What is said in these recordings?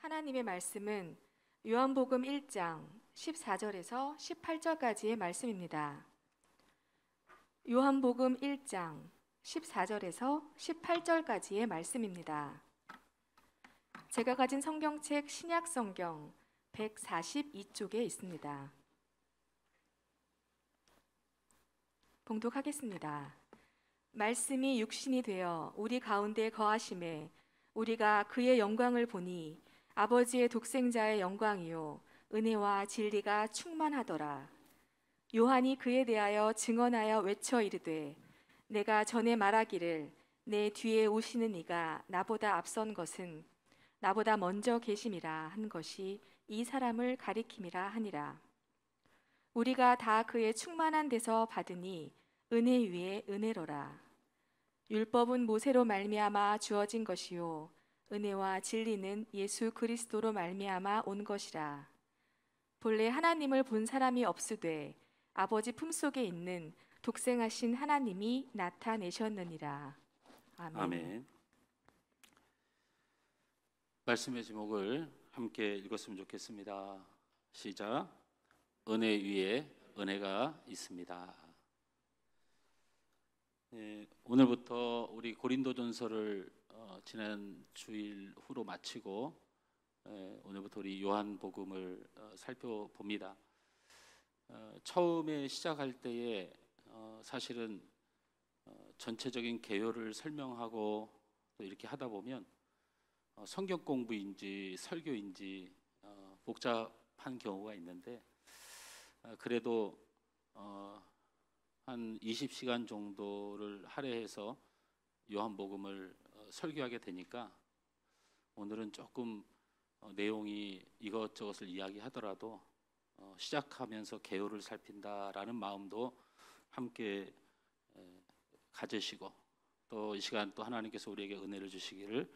하나님의 말씀은 요한복음 1장 14절에서 18절까지의 말씀입니다. 요한복음 1장 14절에서 18절까지의 말씀입니다. 제가 가진 성경책 신약성경 142쪽에 있습니다. 봉독하겠습니다. 말씀이 육신이 되어 우리 가운데 거하심에 우리가 그의 영광을 보니 아버지의 독생자의 영광이요 은혜와 진리가 충만하더라. 요한이 그에 대하여 증언하여 외쳐 이르되 내가 전에 말하기를 내 뒤에 오시는 이가 나보다 앞선 것은 나보다 먼저 계심이라 한 것이 이 사람을 가리킴이라 하니라. 우리가 다 그의 충만한 데서 받으니 은혜 위에 은혜로라. 율법은 모세로 말미암아 주어진 것이요 은혜와 진리는 예수 그리스도로 말미암아 온 것이라. 본래 하나님을 본 사람이 없으되 아버지 품속에 있는 독생하신 하나님이 나타내셨느니라. 아멘. 아멘. 말씀의 제목을 함께 읽었으면 좋겠습니다. 시작. 은혜 위에 은혜가 있습니다. 오늘부터 우리 고린도전서를 지난 주일 후로 마치고 오늘부터 우리 요한복음을 살펴봅니다. 처음에 시작할 때에 사실은 전체적인 개요를 설명하고 또 이렇게 하다 보면 성경 공부인지 설교인지 복잡한 경우가 있는데 그래도 한 20시간 정도를 할애해서 요한복음을 설교하게 되니까 오늘은 조금 내용이 이것저것을 이야기하더라도 시작하면서 개요를 살핀다라는 마음도 함께 가지시고 또 이 시간 또 하나님께서 우리에게 은혜를 주시기를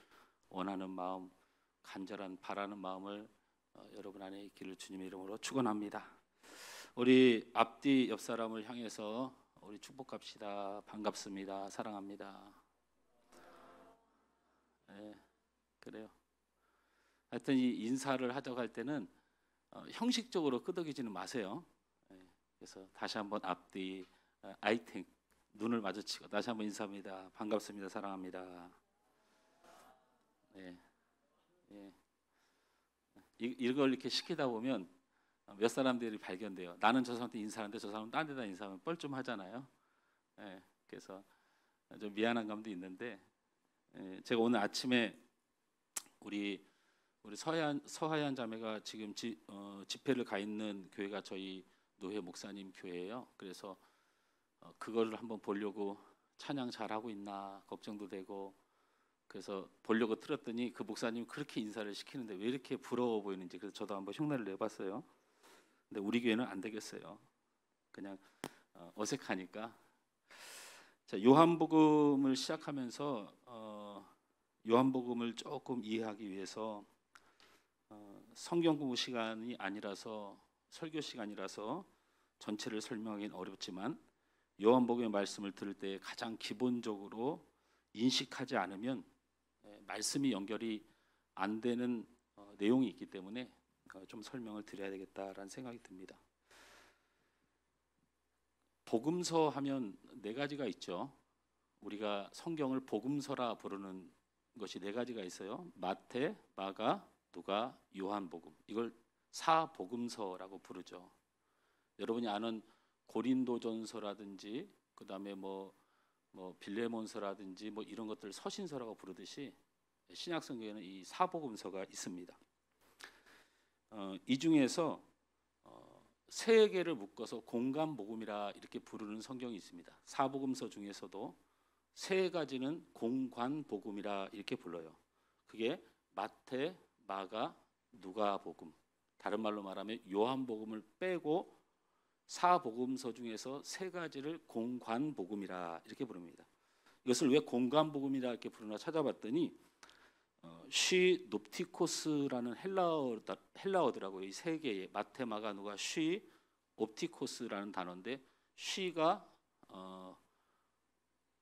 원하는 마음, 간절한 바라는 마음을 여러분 안에 있기를 주님의 이름으로 축원합니다. 우리 앞뒤 옆 사람을 향해서 우리 축복합시다. 반갑습니다. 사랑합니다. 네, 그래요. 하여튼 이 인사를 하자고 할 때는 형식적으로 끄덕이지는 마세요. 네, 그래서 다시 한번 앞뒤 아이템 눈을 마주치고 다시 한번 인사합니다. 반갑습니다. 사랑합니다. 네, 네. 이걸 이렇게 시키다 보면 몇 사람들이 발견돼요. 나는 저 사람한테 인사하는데 저 사람은 딴 데다 인사하면 뻘쭘하잖아요. 네, 그래서 좀 미안한 감도 있는데 제가 오늘 아침에 우리 서하얀 자매가 지금 집회를 가 있는 교회가 저희 노회 목사님 교회예요. 그래서 그거를 한번 보려고 찬양 잘하고 있나 걱정도 되고 그래서 보려고 틀었더니 그 목사님 그렇게 인사를 시키는데 왜 이렇게 부러워 보이는지 그래서 저도 한번 흉내를 내봤어요. 근데 우리 교회는 안 되겠어요. 그냥 어색하니까. 자, 요한복음을 시작하면서 요한복음을 조금 이해하기 위해서 성경 공부 시간이 아니라서 설교 시간이라서 전체를 설명하기는 어렵지만 요한복음의 말씀을 들을 때 가장 기본적으로 인식하지 않으면 말씀이 연결이 안 되는 내용이 있기 때문에 좀 설명을 드려야 되겠다라는 생각이 듭니다. 복음서 하면 네 가지가 있죠. 우리가 성경을 복음서라 부르는 것이 네 가지가 있어요. 마태, 마가, 누가, 요한복음. 이걸 사복음서라고 부르죠. 여러분이 아는 고린도전서라든지 그다음에 뭐 빌레몬서라든지 뭐 이런 것들 서신서라고 부르듯이 신약성경에는 이 사복음서가 있습니다. 이 중에서 세 개를 묶어서 공관복음이라 이렇게 부르는 성경이 있습니다. 사복음서 중에서도 세 가지는 공관복음이라 이렇게 불러요. 그게 마태, 마가, 누가복음. 다른 말로 말하면 요한복음을 빼고 사복음서 중에서 세 가지를 공관복음이라 이렇게 부릅니다. 이것을 왜 공관복음이라 이렇게 부르나 찾아봤더니 쉬 옵티코스라는 헬라어더라고요. 이 세 개의 마태, 마가, 누가 쉬 옵티코스라는 단어인데 쉬가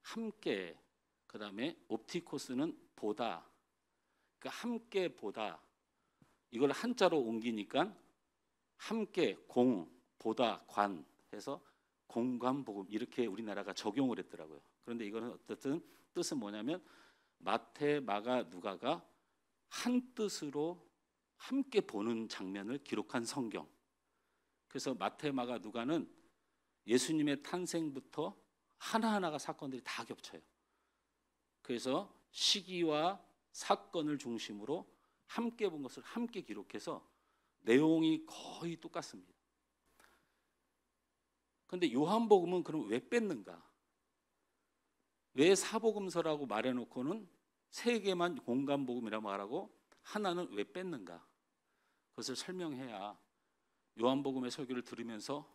함께, 그다음에 옵티코스는 보다. 그러니까 함께 보다. 이걸 한자로 옮기니까 함께, 공, 보다, 관 해서 공관복음 이렇게 우리나라가 적용을 했더라고요. 그런데 이거는 어쨌든 뜻은 뭐냐면 마태, 마가, 누가가 한 뜻으로 함께 보는 장면을 기록한 성경. 그래서 마태, 마가, 누가는 예수님의 탄생부터 하나하나가 사건들이 다 겹쳐요. 그래서 시기와 사건을 중심으로 함께 본 것을 함께 기록해서 내용이 거의 똑같습니다. 그런데 요한복음은 그럼 왜 뺐는가? 왜 사복음서라고 말해놓고는 세 개만 공간복음이라고 말하고 하나는 왜 뺐는가? 그것을 설명해야 요한복음의 설교를 들으면서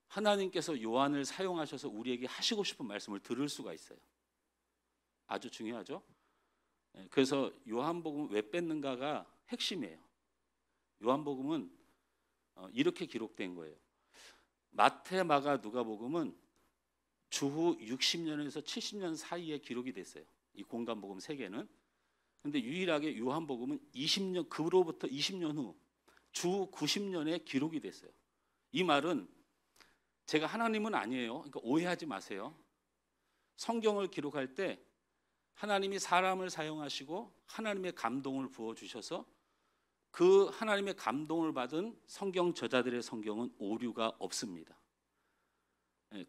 하나님께서 요한을 사용하셔서 우리에게 하시고 싶은 말씀을 들을 수가 있어요. 아주 중요하죠. 그래서 요한복음 왜 뺐는가가 핵심이에요. 요한복음은 이렇게 기록된 거예요. 마태, 마가, 누가복음은 주후 60년에서 70년 사이에 기록이 됐어요. 이 공간복음 세 개는. 그런데 유일하게 요한복음은 20년 그로부터 20년 후 주 90년에 기록이 됐어요. 이 말은 제가 하나님은 아니에요. 그러니까 오해하지 마세요. 성경을 기록할 때 하나님이 사람을 사용하시고 하나님의 감동을 부어주셔서 그 하나님의 감동을 받은 성경 저자들의 성경은 오류가 없습니다.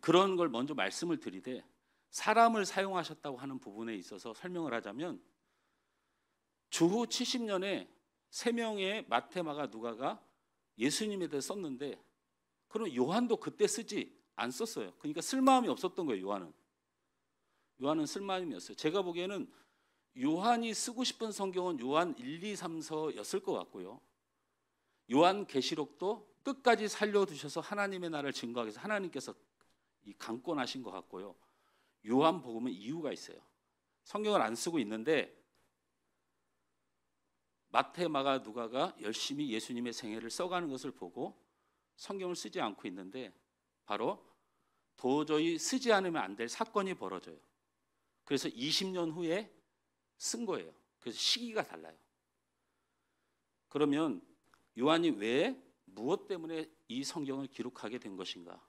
그런 걸 먼저 말씀을 드리되 사람을 사용하셨다고 하는 부분에 있어서 설명을 하자면 주후 70년에 세 명의 마태, 마가, 누가가 예수님에 대해 썼는데 그럼 요한도 그때 쓰지 안 썼어요. 그러니까 쓸마음이 없었던 거예요. 요한은 쓸마음이 없어요. 제가 보기에는 요한이 쓰고 싶은 성경은 요한 1, 2, 3서였을 것 같고요. 요한 계시록도 끝까지 살려두셔서 하나님의 나라를 증거하기 위해서 하나님께서 이 강권하신 것 같고요. 요한 복음은 이유가 있어요. 성경을 안 쓰고 있는데 마태, 마가, 누가가 열심히 예수님의 생애를 써가는 것을 보고 성경을 쓰지 않고 있는데 바로 도저히 쓰지 않으면 안 될 사건이 벌어져요. 그래서 20년 후에 쓴 거예요. 그래서 시기가 달라요. 그러면 요한이 왜 무엇 때문에 이 성경을 기록하게 된 것인가?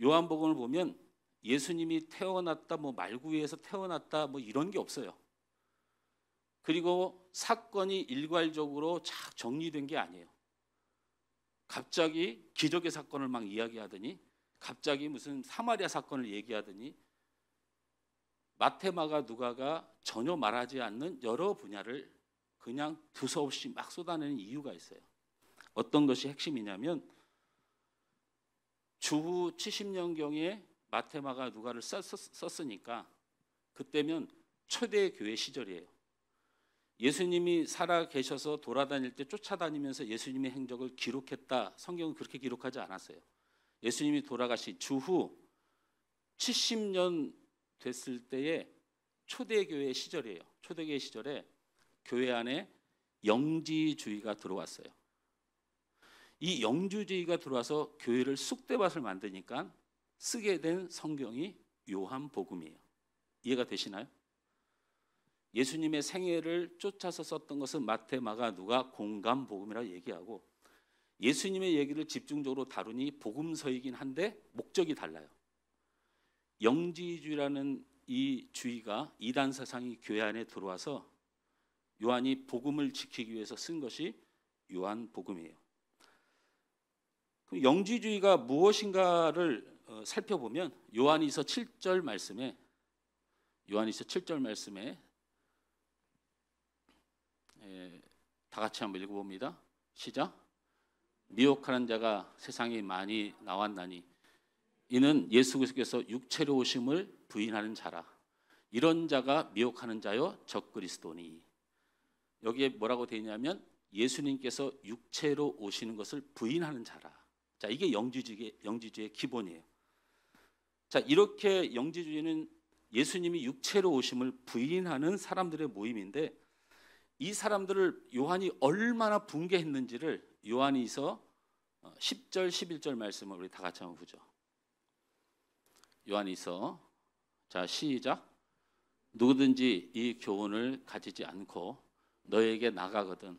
요한복음을 보면 예수님이 태어났다, 뭐 말구에서 태어났다, 뭐 이런 게 없어요. 그리고 사건이 일괄적으로 쫙 정리된 게 아니에요. 갑자기 기적의 사건을 막 이야기하더니 갑자기 무슨 사마리아 사건을 얘기하더니 마태, 마가, 누가가 전혀 말하지 않는 여러 분야를 그냥 두서없이 막 쏟아내는 이유가 있어요. 어떤 것이 핵심이냐면 주후 70년경에 마태, 마가, 누가를 썼으니까 그때면 초대 교회 시절이에요. 예수님이 살아 계셔서 돌아다닐 때 쫓아다니면서 예수님의 행적을 기록했다. 성경은 그렇게 기록하지 않았어요. 예수님이 돌아가신 주후 70년 됐을 때의 초대교회 시절이에요. 초대교회 시절에 교회 안에 영지주의가 들어왔어요. 이 영지주의가 들어와서 교회를 쑥대밭을 만드니까 쓰게 된 성경이 요한복음이에요. 이해가 되시나요? 예수님의 생애를 쫓아서 썼던 것은 마태, 마가, 누가 공간복음이라고 얘기하고 예수님의 얘기를 집중적으로 다루니 복음서이긴 한데 목적이 달라요. 영지주의라는 이 주의가 이단 사상이 교회 안에 들어와서 요한이 복음을 지키기 위해서 쓴 것이 요한복음이에요. 그럼 영지주의가 무엇인가를 살펴보면 요한이서 7절 말씀에 다 같이 한번 읽어봅니다. 시작. 미혹하는 자가 세상에 많이 나왔나니 이는 예수 그리스도께서 육체로 오심을 부인하는 자라. 이런 자가 미혹하는 자요 적그리스도니. 여기에 뭐라고 되어 있냐면 예수님께서 육체로 오시는 것을 부인하는 자라. 자, 이게 영지주의의 기본이에요. 자, 이렇게 영지주의는 예수님이 육체로 오심을 부인하는 사람들의 모임인데 이 사람들을 요한이 얼마나 붕괴했는지를 요한이서 10절 11절 말씀을 우리 다 같이 한번 보죠. 요한이서 자 시작. 누구든지 이 교훈을 가지지 않고 너에게 나가거든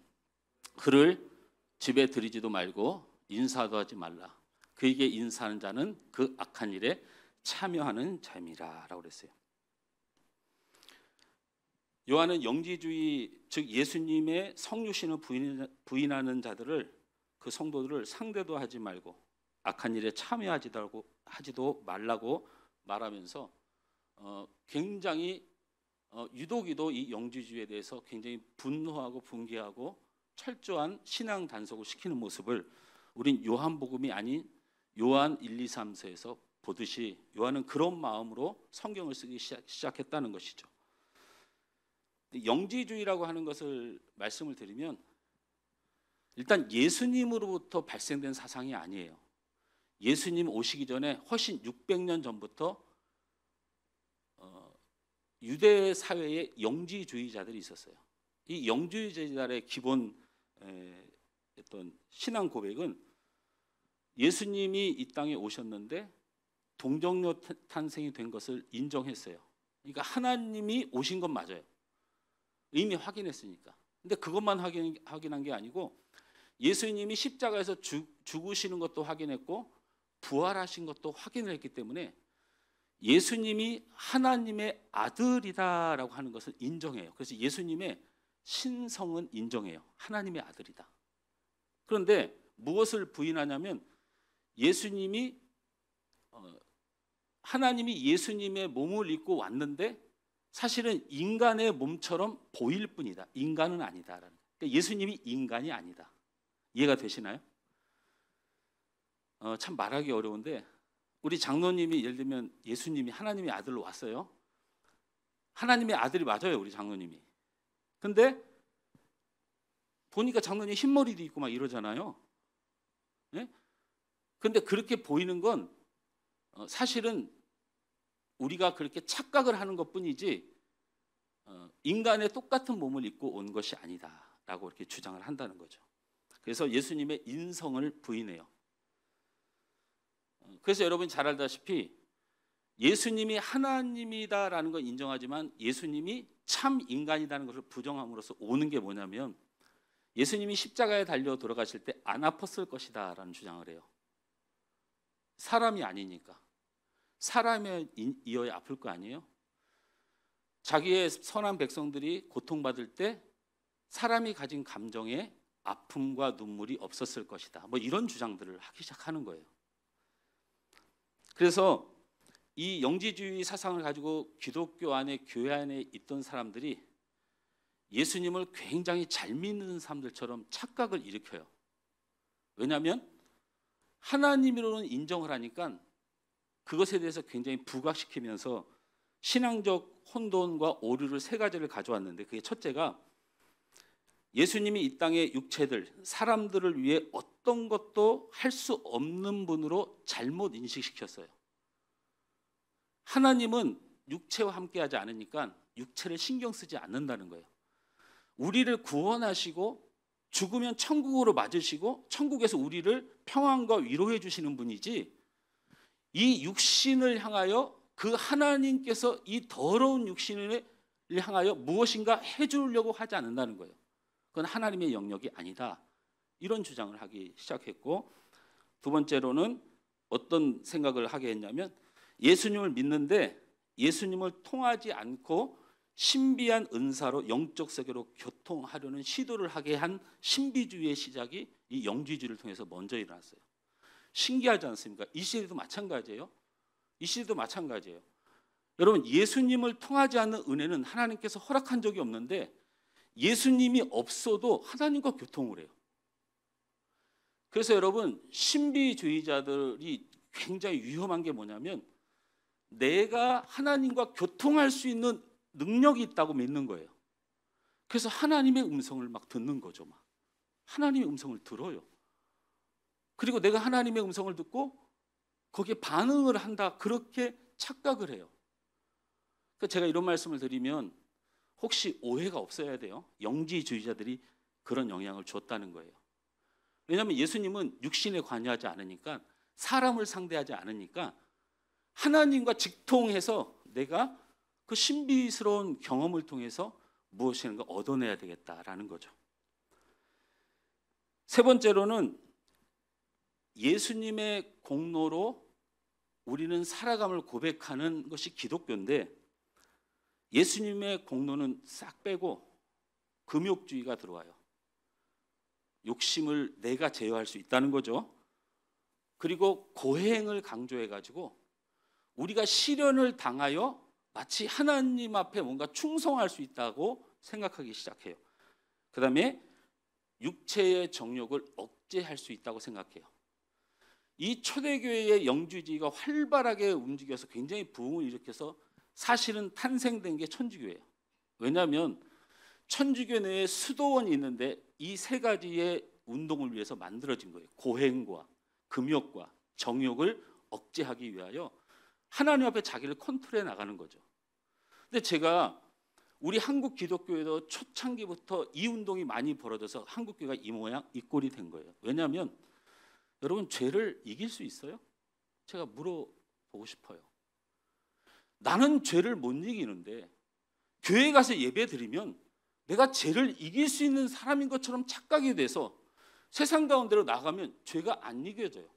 그를 집에 들이지도 말고 인사도 하지 말라. 그에게 인사하는 자는 그 악한 일에 참여하는 자임이라라고 그랬어요. 요한은 영지주의, 즉 예수님의 성육신을 부인하는 자들을, 그 성도들을 상대도 하지 말고 악한 일에 참여하지도 말라고 말하면서 굉장히 유독이도 이 영지주의에 대해서 굉장히 분노하고 분개하고 철저한 신앙 단속을 시키는 모습을 우린 요한복음이 아닌 요한 1, 2, 3서에서 보듯이 요한은 그런 마음으로 성경을 쓰기 시작했다는 것이죠. 영지주의라고 하는 것을 말씀을 드리면 일단 예수님으로부터 발생된 사상이 아니에요. 예수님 오시기 전에 훨씬 600년 전부터 유대 사회에 영지주의자들이 있었어요. 이 영지주의자들의 기본 어떤 신앙 고백은 예수님이 이 땅에 오셨는데 동정녀 탄생이 된 것을 인정했어요. 그러니까 하나님이 오신 건 맞아요. 이미 확인했으니까. 근데 그것만 확인한 게 아니고 예수님이 십자가에서 죽으시는 것도 확인했고 부활하신 것도 확인을 했기 때문에 예수님이 하나님의 아들이다라고 하는 것을 인정해요. 그래서 예수님의 신성은 인정해요. 하나님의 아들이다. 그런데 무엇을 부인하냐면 하나님이 예수님의 몸을 입고 왔는데 사실은 인간의 몸처럼 보일 뿐이다. 인간은 아니다라는. 그러니까 예수님이 인간이 아니다. 이해가 되시나요? 참 말하기 어려운데 우리 장로님이 예를 들면 예수님이 하나님의 아들로 왔어요. 하나님의 아들이 맞아요, 우리 장로님이. 근데 보니까 장로님 흰머리도 있고 막 이러잖아요. 네? 근데 그렇게 보이는 건 사실은 우리가 그렇게 착각을 하는 것뿐이지 인간의 똑같은 몸을 입고 온 것이 아니다라고 이렇게 주장을 한다는 거죠. 그래서 예수님의 인성을 부인해요. 그래서 여러분 잘 알다시피 예수님이 하나님이다라는 건 인정하지만 예수님이 참 인간이라는 것을 부정함으로써 오는 게 뭐냐면 예수님이 십자가에 달려 돌아가실 때 안 아팠을 것이다라는 주장을 해요. 사람이 아니니까. 사람이어야 아플 거 아니에요? 자기의 선한 백성들이 고통받을 때 사람이 가진 감정에 아픔과 눈물이 없었을 것이다. 뭐 이런 주장들을 하기 시작하는 거예요. 그래서 이 영지주의 사상을 가지고 기독교 안에 교회 안에 있던 사람들이 예수님을 굉장히 잘 믿는 사람들처럼 착각을 일으켜요. 왜냐하면 하나님으로는 인정을 하니까 그것에 대해서 굉장히 부각시키면서 신앙적 혼돈과 오류를 세 가지를 가져왔는데 그게 첫째가 예수님이 이 땅의 육체들, 사람들을 위해 어떤 것도 할 수 없는 분으로 잘못 인식시켰어요. 하나님은 육체와 함께하지 않으니까 육체를 신경 쓰지 않는다는 거예요. 우리를 구원하시고 죽으면 천국으로 맞으시고 천국에서 우리를 평안과 위로해 주시는 분이지 이 육신을 향하여 그 하나님께서 이 더러운 육신을 향하여 무엇인가 해주려고 하지 않는다는 거예요. 그건 하나님의 영역이 아니다. 이런 주장을 하기 시작했고 두 번째로는 어떤 생각을 하게 했냐면 예수님을 믿는데 예수님을 통하지 않고 신비한 은사로 영적 세계로 교통하려는 시도를 하게 한 신비주의의 시작이 이 영지주의를 통해서 먼저 일어났어요. 신기하지 않습니까? 이 시대도 마찬가지예요. 이 시대도 마찬가지예요. 여러분 예수님을 통하지 않는 은혜는 하나님께서 허락한 적이 없는데 예수님이 없어도 하나님과 교통을 해요. 그래서 여러분 신비주의자들이 굉장히 위험한 게 뭐냐면 내가 하나님과 교통할 수 있는 능력이 있다고 믿는 거예요. 그래서 하나님의 음성을 막 듣는 거죠. 막 하나님의 음성을 들어요. 그리고 내가 하나님의 음성을 듣고 거기에 반응을 한다. 그렇게 착각을 해요. 그러니까 제가 이런 말씀을 드리면 혹시 오해가 없어야 돼요. 영지주의자들이 그런 영향을 줬다는 거예요. 왜냐하면 예수님은 육신에 관여하지 않으니까 사람을 상대하지 않으니까 하나님과 직통해서 내가 그 신비스러운 경험을 통해서 무엇인가 얻어내야 되겠다라는 거죠. 세 번째로는 예수님의 공로로 우리는 살아감을 고백하는 것이 기독교인데, 예수님의 공로는 싹 빼고 금욕주의가 들어와요. 욕심을 내가 제어할 수 있다는 거죠. 그리고 고행을 강조해가지고 우리가 시련을 당하여 마치 하나님 앞에 뭔가 충성할 수 있다고 생각하기 시작해요. 그 다음에 육체의 정욕을 억제할 수 있다고 생각해요. 이 초대교회의 영주주의가 활발하게 움직여서 굉장히 부흥을 일으켜서 사실은 탄생된 게 천주교예요. 왜냐하면 천주교 내에 수도원이 있는데 이 세 가지의 운동을 위해서 만들어진 거예요. 고행과 금욕과 정욕을 억제하기 위하여 하나님 앞에 자기를 컨트롤해 나가는 거죠. 근데 제가 우리 한국 기독교에도 초창기부터 이 운동이 많이 벌어져서 한국 교회가 이 모양 이 꼴이 된 거예요. 왜냐하면 여러분, 죄를 이길 수 있어요? 제가 물어보고 싶어요. 나는 죄를 못 이기는데 교회 가서 예배 드리면 내가 죄를 이길 수 있는 사람인 것처럼 착각이 돼서 세상 가운데로 나가면 죄가 안 이겨져요.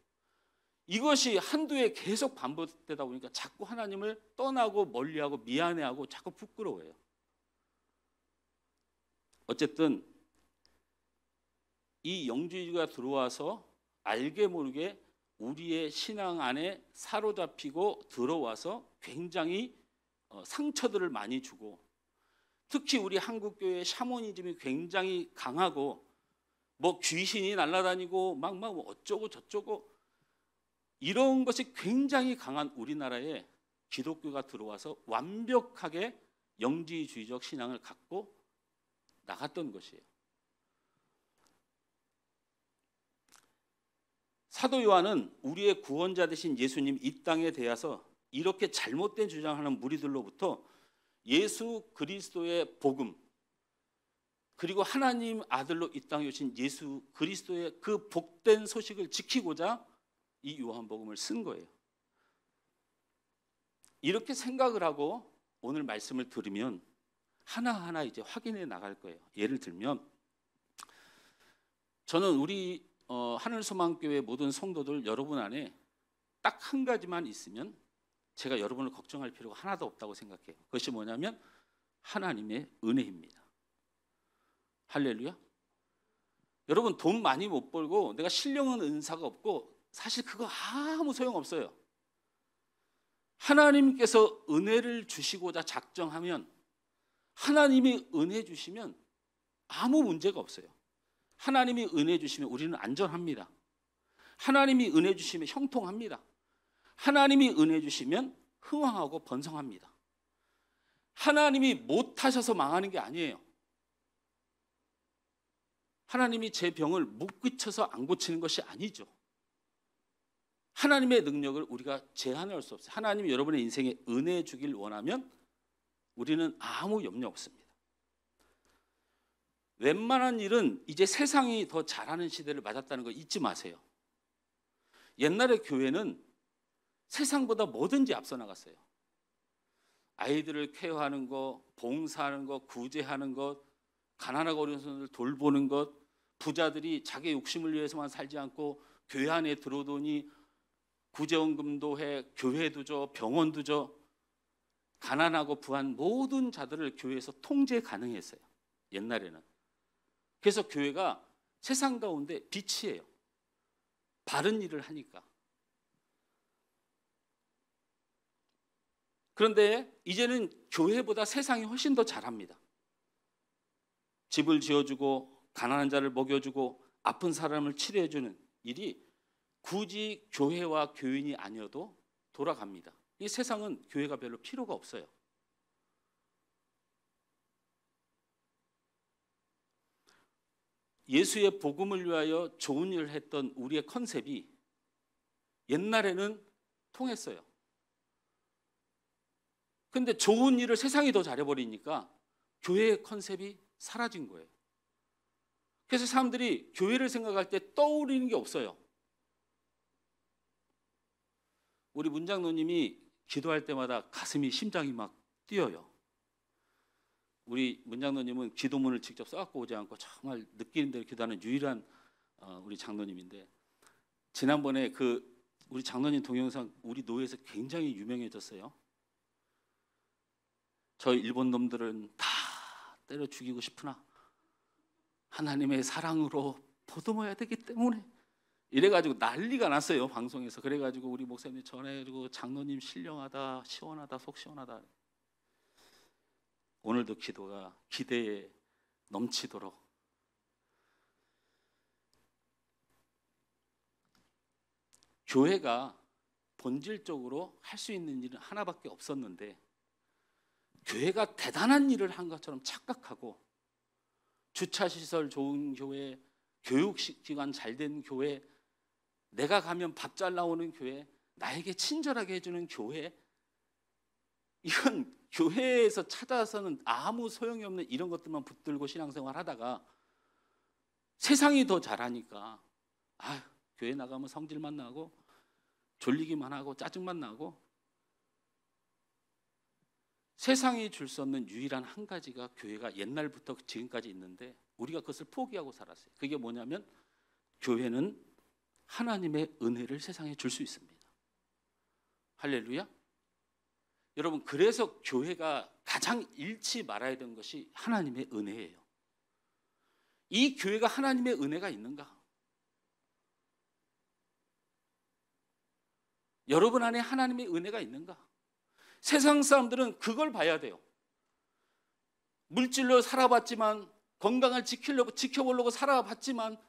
이것이 한두 해 계속 반복되다 보니까 자꾸 하나님을 떠나고 멀리하고 미안해하고 자꾸 부끄러워해요. 어쨌든 이 영주의가 들어와서 알게 모르게 우리의 신앙 안에 사로잡히고 들어와서 굉장히 상처들을 많이 주고, 특히 우리 한국교회 샤머니즘이 굉장히 강하고 뭐 귀신이 날아다니고 막 어쩌고 저쩌고 이런 것이 굉장히 강한 우리나라에 기독교가 들어와서 완벽하게 영지주의적 신앙을 갖고 나갔던 것이에요. 사도 요한은 우리의 구원자 되신 예수님 이 땅에 대해서 이렇게 잘못된 주장하는 무리들로부터 예수 그리스도의 복음, 그리고 하나님 아들로 이 땅에 오신 예수 그리스도의 그 복된 소식을 지키고자 이 요한복음을 쓴 거예요. 이렇게 생각을 하고 오늘 말씀을 들으면 하나하나 이제 확인해 나갈 거예요. 예를 들면 저는 우리 하늘소망교회 모든 성도들 여러분 안에 딱 한 가지만 있으면 제가 여러분을 걱정할 필요가 하나도 없다고 생각해요. 그것이 뭐냐면 하나님의 은혜입니다. 할렐루야. 여러분, 돈 많이 못 벌고 내가 신령한 은사가 없고 사실 그거 아무 소용없어요. 하나님께서 은혜를 주시고자 작정하면, 하나님이 은혜 주시면 아무 문제가 없어요. 하나님이 은혜 주시면 우리는 안전합니다. 하나님이 은혜 주시면 형통합니다. 하나님이 은혜 주시면 흥왕하고 번성합니다. 하나님이 못하셔서 망하는 게 아니에요. 하나님이 제 병을 못 고쳐서 안 고치는 것이 아니죠. 하나님의 능력을 우리가 제한할 수 없어요. 하나님이 여러분의 인생에 은혜 주길 원하면 우리는 아무 염려 없습니다. 웬만한 일은 이제 세상이 더 잘하는 시대를 맞았다는 거 잊지 마세요. 옛날에 교회는 세상보다 뭐든지 앞서 나갔어요. 아이들을 케어하는 것, 봉사하는 것, 구제하는 것, 가난하고 어려운 사람들 돌보는 것, 부자들이 자기 욕심을 위해서만 살지 않고 교회 안에 들어오더니 구제원금도 해, 교회도 줘, 병원도 줘. 가난하고 부한 모든 자들을 교회에서 통제 가능했어요. 옛날에는. 그래서 교회가 세상 가운데 빛이에요. 바른 일을 하니까. 그런데 이제는 교회보다 세상이 훨씬 더 잘합니다. 집을 지어주고 가난한 자를 먹여주고 아픈 사람을 치료해주는 일이 굳이 교회와 교인이 아니어도 돌아갑니다. 이 세상은 교회가 별로 필요가 없어요. 예수의 복음을 위하여 좋은 일을 했던 우리의 컨셉이 옛날에는 통했어요. 근데 좋은 일을 세상이 더 잘해버리니까 교회의 컨셉이 사라진 거예요. 그래서 사람들이 교회를 생각할 때 떠오르는 게 없어요. 우리 문장로님이 기도할 때마다 가슴이, 심장이 막 뛰어요. 우리 문장로님은 기도문을 직접 써갖고 오지 않고 정말 느끼는 대로 기도하는 유일한 우리 장로님인데 지난번에 우리 장로님 동영상 우리 노예에서 굉장히 유명해졌어요. 저 일본 놈들은 다 때려 죽이고 싶으나 하나님의 사랑으로 보듬어야 되기 때문에 이래가지고 난리가 났어요, 방송에서. 그래가지고 우리 목사님 전화해가지고 장로님 신령하다, 시원하다, 속 시원하다. 오늘도 기도가 기대에 넘치도록 교회가 본질적으로 할 수 있는 일은 하나밖에 없었는데 교회가 대단한 일을 한 것처럼 착각하고 주차시설 좋은 교회, 교육기관 잘된 교회, 내가 가면 밥 잘 나오는 교회, 나에게 친절하게 해주는 교회, 이건 교회에서 찾아서는 아무 소용이 없는 이런 것들만 붙들고 신앙생활 하다가 세상이 더 잘하니까 교회 나가면 성질만 나고 졸리기만 하고 짜증만 나고 세상이 줄 수 없는 유일한 한 가지가 교회가 옛날부터 지금까지 있는데 우리가 그것을 포기하고 살았어요. 그게 뭐냐면 교회는 하나님의 은혜를 세상에 줄 수 있습니다. 할렐루야. 여러분, 그래서 교회가 가장 잃지 말아야 되는 것이 하나님의 은혜예요. 이 교회가 하나님의 은혜가 있는가? 여러분 안에 하나님의 은혜가 있는가? 세상 사람들은 그걸 봐야 돼요. 물질로 살아봤지만, 건강을 지켜보려고 살아봤지만,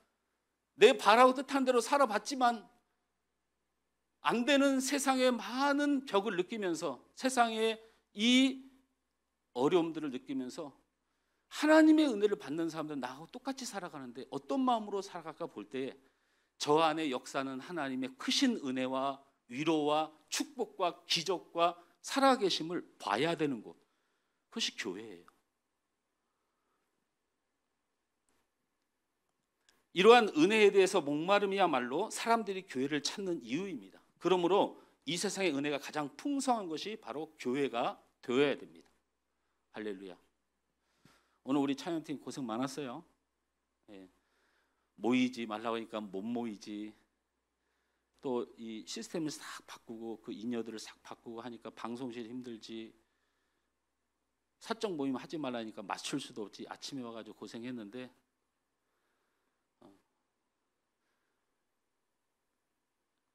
내 바라고 뜻한 대로 살아봤지만 안 되는 세상의 많은 벽을 느끼면서, 세상의 이 어려움들을 느끼면서 하나님의 은혜를 받는 사람들은 나하고 똑같이 살아가는데 어떤 마음으로 살아갈까 볼 때 저 안에 역사는 하나님의 크신 은혜와 위로와 축복과 기적과 살아계심을 봐야 되는 곳, 그것이 교회예요. 이러한 은혜에 대해서 목마름이야말로 사람들이 교회를 찾는 이유입니다. 그러므로 이 세상의 은혜가 가장 풍성한 것이 바로 교회가 되어야 됩니다. 할렐루야. 오늘 우리 찬양팀 고생 많았어요. 모이지 말라고 하니까 못 모이지. 또 이 시스템을 싹 바꾸고 그 인여들을 싹 바꾸고 하니까 방송실이 힘들지. 사적 모임 하지 말라니까 맞출 수도 없지. 아침에 와가지고 고생했는데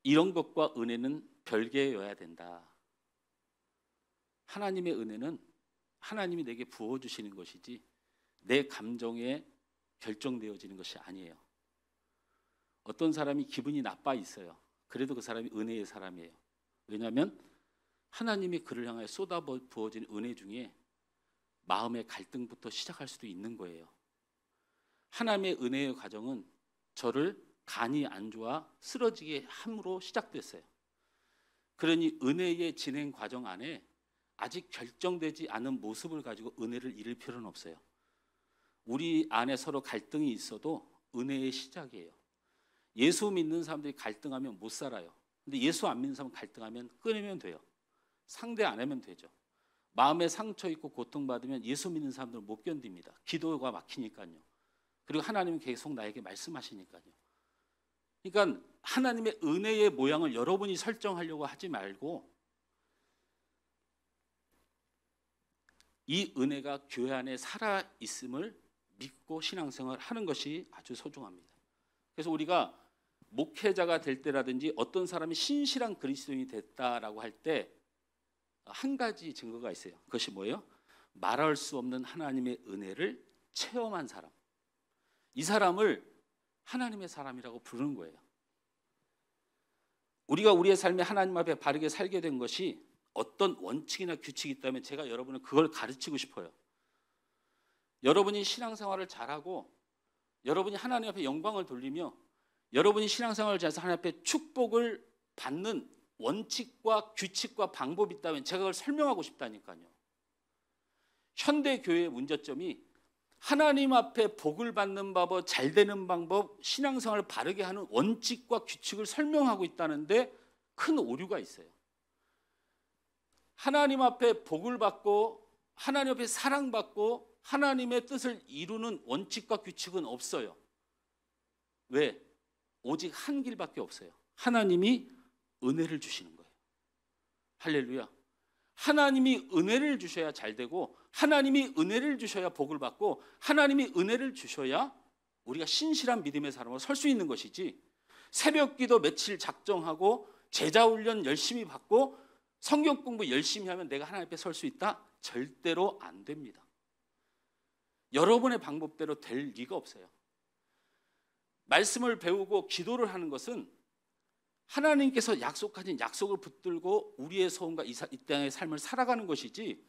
이런 것과 은혜는 별개여야 된다. 하나님의 은혜는 하나님이 내게 부어주시는 것이지 내 감정에 결정되어지는 것이 아니에요. 어떤 사람이 기분이 나빠 있어요. 그래도 그 사람이 은혜의 사람이에요. 왜냐하면 하나님이 그를 향하여 쏟아 부어진 은혜 중에 마음의 갈등부터 시작할 수도 있는 거예요. 하나님의 은혜의 과정은 저를 간이 안 좋아 쓰러지게 함으로 시작됐어요. 그러니 은혜의 진행 과정 안에 아직 결정되지 않은 모습을 가지고 은혜를 잃을 필요는 없어요. 우리 안에 서로 갈등이 있어도 은혜의 시작이에요. 예수 믿는 사람들이 갈등하면 못 살아요. 근데 예수 안 믿는 사람은 갈등하면 끊으면 돼요. 상대 안 하면 되죠. 마음에 상처 있고 고통받으면 예수 믿는 사람들은 못 견딥니다. 기도가 막히니까요. 그리고 하나님은 계속 나에게 말씀하시니까요. 그러니까 하나님의 은혜의 모양을 여러분이 설정하려고 하지 말고 이 은혜가 교회 안에 살아있음을 믿고 신앙생활을 하는 것이 아주 소중합니다. 그래서 우리가 목회자가 될 때라든지 어떤 사람이 신실한 그리스도인이 됐다라고 할 때 한 가지 증거가 있어요. 그것이 뭐예요? 말할 수 없는 하나님의 은혜를 체험한 사람. 이 사람을 하나님의 사람이라고 부르는 거예요. 우리가 우리의 삶에 하나님 앞에 바르게 살게 된 것이 어떤 원칙이나 규칙이 있다면 제가 여러분을 그걸 가르치고 싶어요. 여러분이 신앙생활을 잘하고 여러분이 하나님 앞에 영광을 돌리며 여러분이 신앙생활을 잘해서 하나님 앞에 축복을 받는 원칙과 규칙과 방법이 있다면 제가 그걸 설명하고 싶다니까요. 현대교회의 문제점이 하나님 앞에 복을 받는 방법, 잘 되는 방법, 신앙생활을 바르게 하는 원칙과 규칙을 설명하고 있다는데 큰 오류가 있어요. 하나님 앞에 복을 받고 하나님 앞에 사랑받고 하나님의 뜻을 이루는 원칙과 규칙은 없어요. 왜? 오직 한 길밖에 없어요. 하나님이 은혜를 주시는 거예요. 할렐루야. 하나님이 은혜를 주셔야 잘 되고, 하나님이 은혜를 주셔야 복을 받고, 하나님이 은혜를 주셔야 우리가 신실한 믿음의 사람으로 설 수 있는 것이지, 새벽 기도 며칠 작정하고 제자 훈련 열심히 받고 성경 공부 열심히 하면 내가 하나님 앞에 설 수 있다? 절대로 안 됩니다. 여러분의 방법대로 될 리가 없어요. 말씀을 배우고 기도를 하는 것은 하나님께서 약속하신 약속을 붙들고 우리의 소원과 이 땅의 삶을 살아가는 것이지,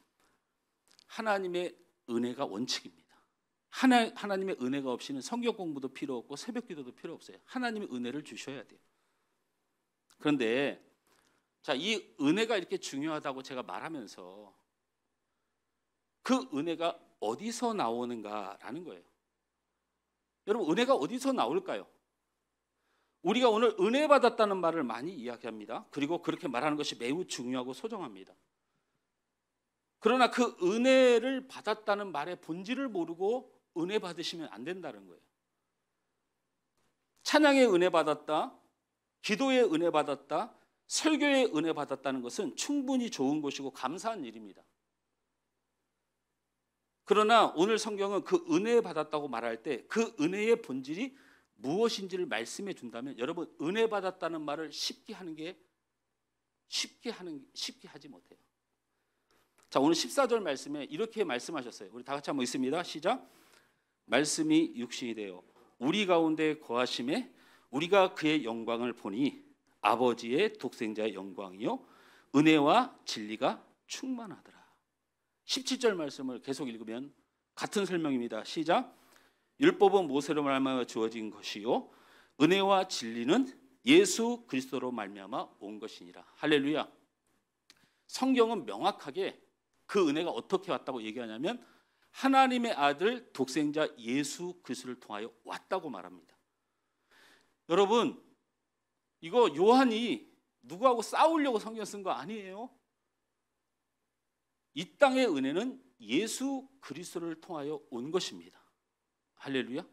하나님의 은혜가 원칙입니다. 하나님의 은혜가 없이는 성경 공부도 필요 없고 새벽 기도도 필요 없어요. 하나님의 은혜를 주셔야 돼요. 그런데 자, 이 은혜가 이렇게 중요하다고 제가 말하면서 그 은혜가 어디서 나오는가라는 거예요. 여러분, 은혜가 어디서 나올까요? 우리가 오늘 은혜 받았다는 말을 많이 이야기합니다. 그리고 그렇게 말하는 것이 매우 중요하고 소중합니다. 그러나 그 은혜를 받았다는 말의 본질을 모르고 은혜 받으시면 안 된다는 거예요. 찬양의 은혜 받았다, 기도의 은혜 받았다, 설교의 은혜 받았다는 것은 충분히 좋은 것이고 감사한 일입니다. 그러나 오늘 성경은 그 은혜 받았다고 말할 때 그 은혜의 본질이 무엇인지를 말씀해 준다면, 여러분, 은혜 받았다는 말을 쉽게 하지 못해요. 자, 오늘 14절 말씀에 이렇게 말씀하셨어요. 우리 다 같이 한번 읽습니다. 시작. 말씀이 육신이 되어 우리 가운데 거하심에 우리가 그의 영광을 보니 아버지의 독생자의 영광이요 은혜와 진리가 충만하더라. 17절 말씀을 계속 읽으면 같은 설명입니다. 시작. 율법은 모세로 말미암아 주어진 것이요 은혜와 진리는 예수 그리스도로 말미암아 온 것이니라. 할렐루야. 성경은 명확하게 그 은혜가 어떻게 왔다고 얘기하냐면 하나님의 아들 독생자 예수 그리스도를 통하여 왔다고 말합니다. 여러분, 이거 요한이 누구하고 싸우려고 성경 쓴 거 아니에요. 이 땅의 은혜는 예수 그리스도를 통하여 온 것입니다. 할렐루야.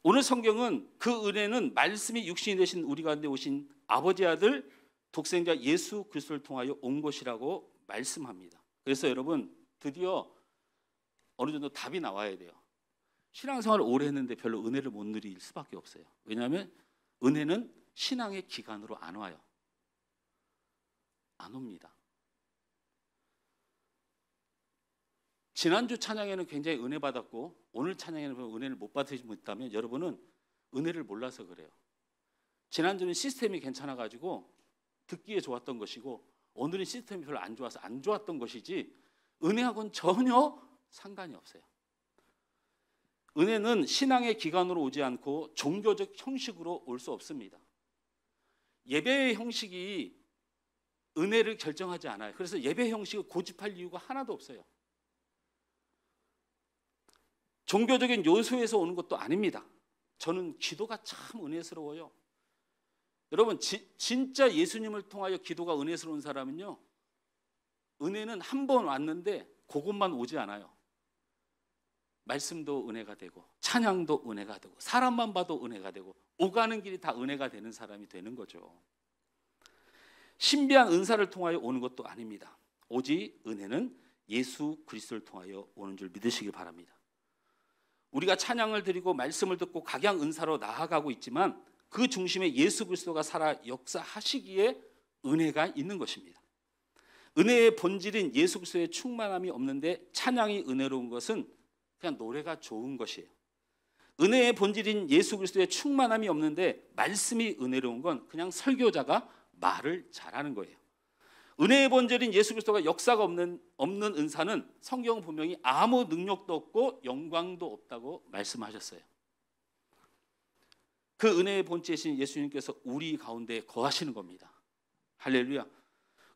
오늘 성경은 그 은혜는 말씀이 육신이 되신 우리 가운데 오신 아버지 아들 독생자 예수 그리스도를 통하여 온 것이라고 말씀합니다. 그래서 여러분, 드디어 어느 정도 답이 나와야 돼요. 신앙생활을 오래 했는데 별로 은혜를 못 누릴 수밖에 없어요. 왜냐하면 은혜는 신앙의 기간으로 안 와요. 안 옵니다. 지난주 찬양에는 굉장히 은혜 받았고 오늘 찬양에는 은혜를 못 받으시 못하면 여러분은 은혜를 몰라서 그래요. 지난주는 시스템이 괜찮아가지고 듣기에 좋았던 것이고 오늘은 시스템이 별로 안 좋아서 안 좋았던 것이지 은혜하고는 전혀 상관이 없어요. 은혜는 신앙의 기간으로 오지 않고 종교적 형식으로 올 수 없습니다. 예배의 형식이 은혜를 결정하지 않아요. 그래서 예배 형식을 고집할 이유가 하나도 없어요. 종교적인 요소에서 오는 것도 아닙니다. 저는 기도가 참 은혜스러워요. 여러분, 진짜 예수님을 통하여 기도가 은혜스러운 사람은요, 은혜는 한 번 왔는데 그것만 오지 않아요. 말씀도 은혜가 되고 찬양도 은혜가 되고 사람만 봐도 은혜가 되고 오가는 길이 다 은혜가 되는 사람이 되는 거죠. 신비한 은사를 통하여 오는 것도 아닙니다. 오직 은혜는 예수 그리스도를 통하여 오는 줄 믿으시길 바랍니다. 우리가 찬양을 드리고 말씀을 듣고 각양 은사로 나아가고 있지만 그 중심에 예수 그리스도가 살아 역사하시기에 은혜가 있는 것입니다. 은혜의 본질인 예수 그리스도의 충만함이 없는데 찬양이 은혜로운 것은 그냥 노래가 좋은 것이에요. 은혜의 본질인 예수 그리스도의 충만함이 없는데 말씀이 은혜로운 건 그냥 설교자가 말을 잘하는 거예요. 은혜의 본질인 예수 그리스도가 역사가 없는 은사는 성경 분명히 아무 능력도 없고 영광도 없다고 말씀하셨어요. 그 은혜의 본체이신 예수님께서 우리 가운데 거하시는 겁니다. 할렐루야.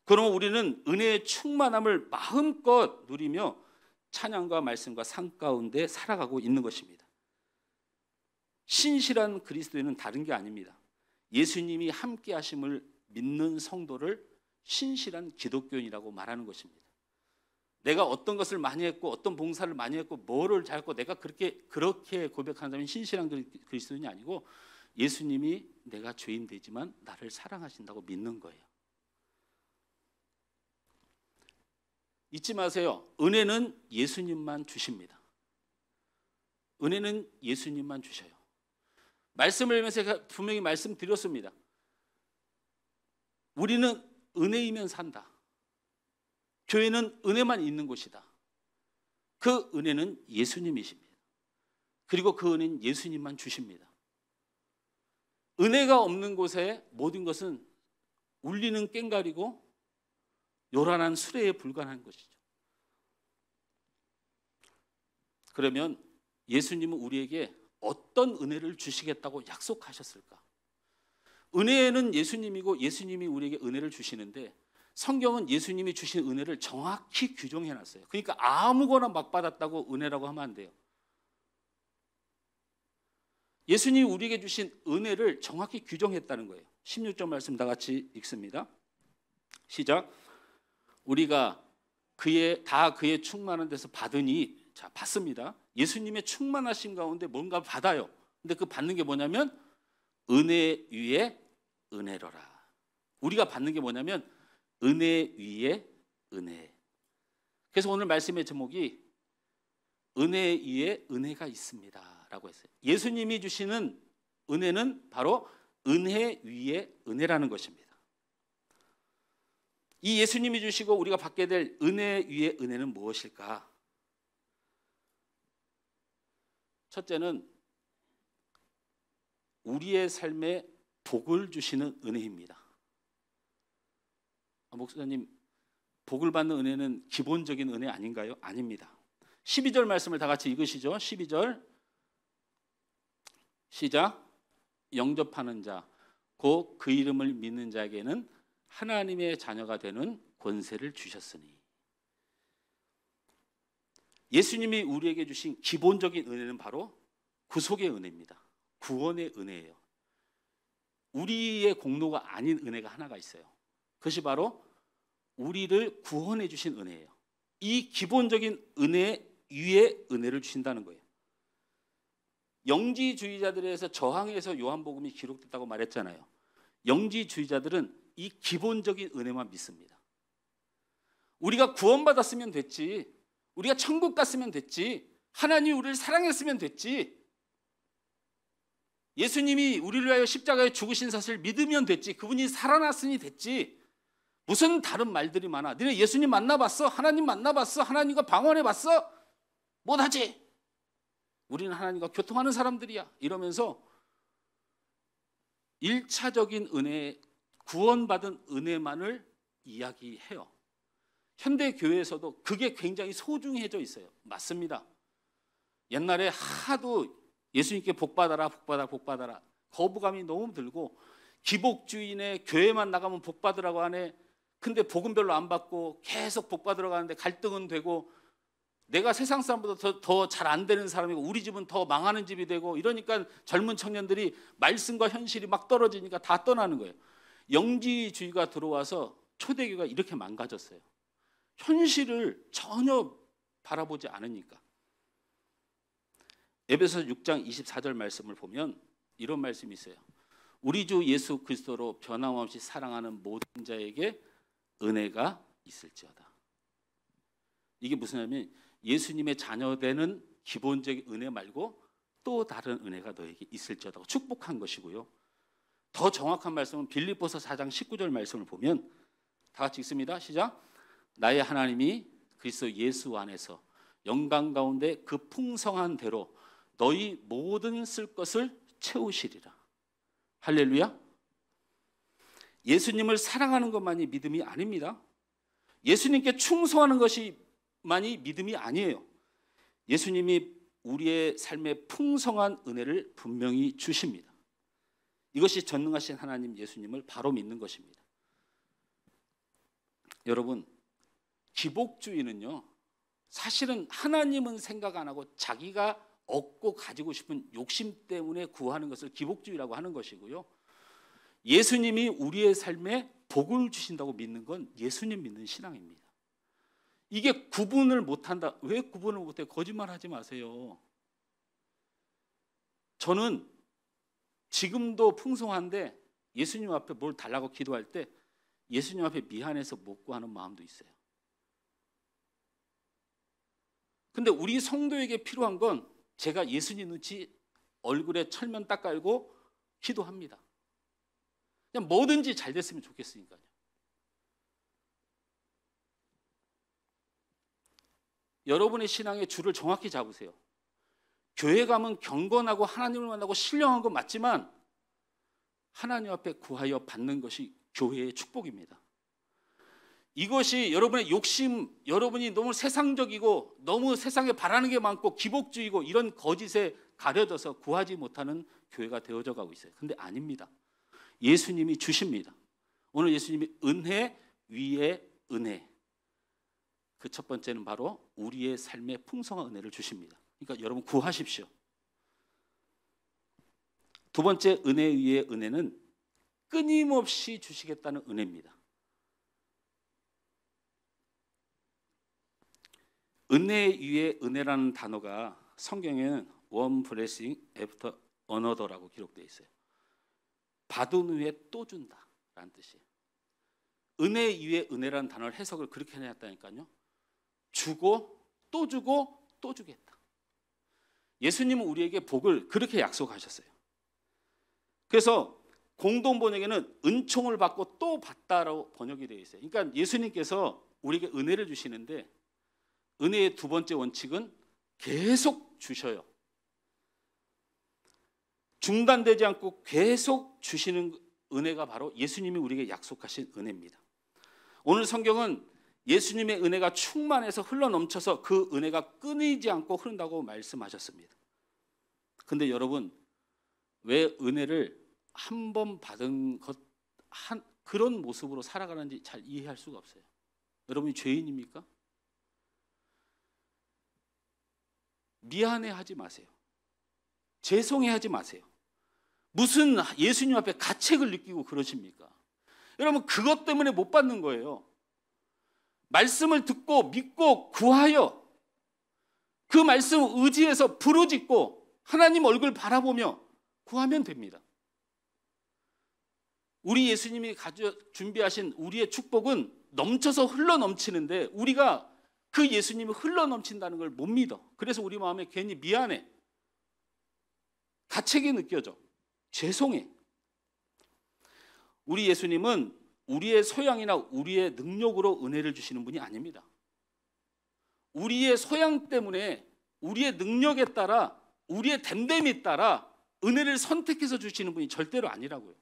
그러면 우리는 은혜의 충만함을 마음껏 누리며 찬양과 말씀과 삶 가운데 살아가고 있는 것입니다. 신실한 그리스도인은 다른 게 아닙니다. 예수님이 함께 하심을 믿는 성도를 신실한 기독교인이라고 말하는 것입니다. 내가 어떤 것을 많이 했고 어떤 봉사를 많이 했고 뭐를 잘했고 내가 그렇게 고백하는 사람이 신실한 그리스도인이 아니고 예수님이 내가 죄인 되지만 나를 사랑하신다고 믿는 거예요. 잊지 마세요. 은혜는 예수님만 주십니다. 은혜는 예수님만 주셔요. 말씀을 하면서 제가 분명히 말씀드렸습니다. 우리는 은혜이면 산다. 교회는 은혜만 있는 곳이다. 그 은혜는 예수님이십니다. 그리고 그 은혜는 예수님만 주십니다. 은혜가 없는 곳에 모든 것은 울리는 꽹과리고 요란한 수레에 불과한 것이죠. 그러면 예수님은 우리에게 어떤 은혜를 주시겠다고 약속하셨을까? 은혜는 예수님이고 예수님이 우리에게 은혜를 주시는데 성경은 예수님이 주신 은혜를 정확히 규정해 놨어요. 그러니까 아무거나 막 받았다고 은혜라고 하면 안 돼요. 예수님이 우리에게 주신 은혜를 정확히 규정했다는 거예요. 16절 말씀 다 같이 읽습니다. 시작. 우리가 그의 충만한 데서 받으니, 자, 받습니다. 예수님의 충만하심 가운데 뭔가 받아요. 근데 그 받는 게 뭐냐면 은혜 위에 은혜로라. 우리가 받는 게 뭐냐면 은혜 위에 은혜. 그래서 오늘 말씀의 제목이 은혜 위에 은혜가 있습니다 라고 했어요. 예수님이 주시는 은혜는 바로 은혜 위에 은혜라는 것입니다. 이 예수님이 주시고 우리가 받게 될 은혜 위에 은혜는 무엇일까? 첫째는 우리의 삶에 복을 주시는 은혜입니다. 목사님, 복을 받는 은혜는 기본적인 은혜 아닌가요? 아닙니다. 12절 말씀을 다 같이 읽으시죠. 12절 시작. 영접하는 자, 곧 그 이름을 믿는 자에게는 하나님의 자녀가 되는 권세를 주셨으니. 예수님이 우리에게 주신 기본적인 은혜는 바로 구속의 은혜입니다. 구원의 은혜예요. 우리의 공로가 아닌 은혜가 하나가 있어요. 그것이 바로 우리를 구원해 주신 은혜예요. 이 기본적인 은혜 위에 은혜를 주신다는 거예요. 영지주의자들에서 저항해서 요한복음이 기록됐다고 말했잖아요. 영지주의자들은 이 기본적인 은혜만 믿습니다. 우리가 구원받았으면 됐지, 우리가 천국 갔으면 됐지, 하나님이 우리를 사랑했으면 됐지, 예수님이 우리를 위하여 십자가에 죽으신 사실을 믿으면 됐지, 그분이 살아났으니 됐지, 무슨 다른 말들이 많아. 너네 예수님 만나봤어? 하나님 만나봤어? 하나님과 방언해봤어? 못하지. 우리는 하나님과 교통하는 사람들이야. 이러면서 1차적인 은혜, 구원받은 은혜만을 이야기해요. 현대 교회에서도 그게 굉장히 소중해져 있어요. 맞습니다. 옛날에 하도 예수님께 복받아라 복받아라 복받아라 거부감이 너무 들고 기복주의네, 교회만 나가면 복받으라고 하네. 근데 복음 별로 안 받고 계속 복받으러 가는데 갈등은 되고, 내가 세상 사람보다 더 잘 안 되는 사람이고 우리 집은 더 망하는 집이 되고, 이러니까 젊은 청년들이 말씀과 현실이 막 떨어지니까 다 떠나는 거예요. 영지주의가 들어와서 초대교회가 이렇게 망가졌어요. 현실을 전혀 바라보지 않으니까. 에베소서 6장 24절 말씀을 보면 이런 말씀이 있어요. 우리 주 예수 그리스도로 변함없이 사랑하는 모든 자에게 은혜가 있을지어다. 이게 무슨 말이냐면 예수님의 자녀되는 기본적인 은혜 말고 또 다른 은혜가 너에게 있을지어다 축복한 것이고요. 더 정확한 말씀은 빌립보서 4장 19절 말씀을 보면 다 같이 읽습니다. 시작. 나의 하나님이 그리스도 예수 안에서 영광 가운데 그 풍성한 대로 너희 모든 쓸 것을 채우시리라. 할렐루야. 예수님을 사랑하는 것만이 믿음이 아닙니다. 예수님께 충성하는 것이만이 믿음이 아니에요. 예수님이 우리의 삶에 풍성한 은혜를 분명히 주십니다. 이것이 전능하신 하나님 예수님을 바로 믿는 것입니다. 여러분, 기복주의는요, 사실은 하나님은 생각 안 하고 자기가 얻고 가지고 싶은 욕심 때문에 구하는 것을 기복주의라고 하는 것이고요. 예수님이 우리의 삶에 복을 주신다고 믿는 건 예수님 믿는 신앙입니다. 이게 구분을 못한다. 왜 구분을 못해? 거짓말하지 마세요. 저는 지금도 풍성한데 예수님 앞에 뭘 달라고 기도할 때 예수님 앞에 미안해서 못 구하는 마음도 있어요. 근데 우리 성도에게 필요한 건 제가 예수님 눈치 얼굴에 철면 딱 깔고 기도합니다. 그냥 뭐든지 잘 됐으면 좋겠으니까요. 여러분의 신앙의 줄을 정확히 잡으세요. 교회 가면 경건하고 하나님을 만나고 신령한 건 맞지만 하나님 앞에 구하여 받는 것이 교회의 축복입니다. 이것이 여러분의 욕심, 여러분이 너무 세상적이고 너무 세상에 바라는 게 많고 기복주의고 이런 거짓에 가려져서 구하지 못하는 교회가 되어져 가고 있어요. 근데 아닙니다. 예수님이 주십니다. 오늘 예수님이 은혜 위에 은혜. 그 첫 번째는 바로 우리의 삶에 풍성한 은혜를 주십니다. 그러니까 여러분 구하십시오. 두 번째 은혜 위에 은혜는 끊임없이 주시겠다는 은혜입니다. 은혜 위에 은혜라는 단어가 성경에는 one blessing after another라고 기록되어 있어요. 받은 후에 또 준다라는 뜻이에요. 은혜 위에 은혜라는 단어를 해석을 그렇게 해놨다니까요. 주고 또 주고 또 주겠다. 예수님은 우리에게 복을 그렇게 약속하셨어요. 그래서 공동 번역에는 은총을 받고 또 받다라고 번역이 되어 있어요. 그러니까 예수님께서 우리에게 은혜를 주시는데 은혜의 두 번째 원칙은 계속 주셔요. 중단되지 않고 계속 주시는 은혜가 바로 예수님이 우리에게 약속하신 은혜입니다. 오늘 성경은 예수님의 은혜가 충만해서 흘러넘쳐서 그 은혜가 끊이지 않고 흐른다고 말씀하셨습니다. 근데 여러분, 왜 은혜를 한 번 받은 그런 모습으로 살아가는지 잘 이해할 수가 없어요. 여러분이 죄인입니까? 미안해하지 마세요. 죄송해하지 마세요. 무슨 예수님 앞에 가책을 느끼고 그러십니까? 여러분 그것 때문에 못 받는 거예요. 말씀을 듣고 믿고 구하여 그 말씀 의지해서 부르짖고 하나님 얼굴 바라보며 구하면 됩니다. 우리 예수님이 준비하신 우리의 축복은 넘쳐서 흘러넘치는데 우리가 그 예수님이 흘러넘친다는 걸 못 믿어. 그래서 우리 마음에 괜히 미안해, 가책이 느껴져, 죄송해. 우리 예수님은 우리의 소양이나 우리의 능력으로 은혜를 주시는 분이 아닙니다. 우리의 소양 때문에 우리의 능력에 따라 우리의 됨됨에 따라 은혜를 선택해서 주시는 분이 절대로 아니라고요.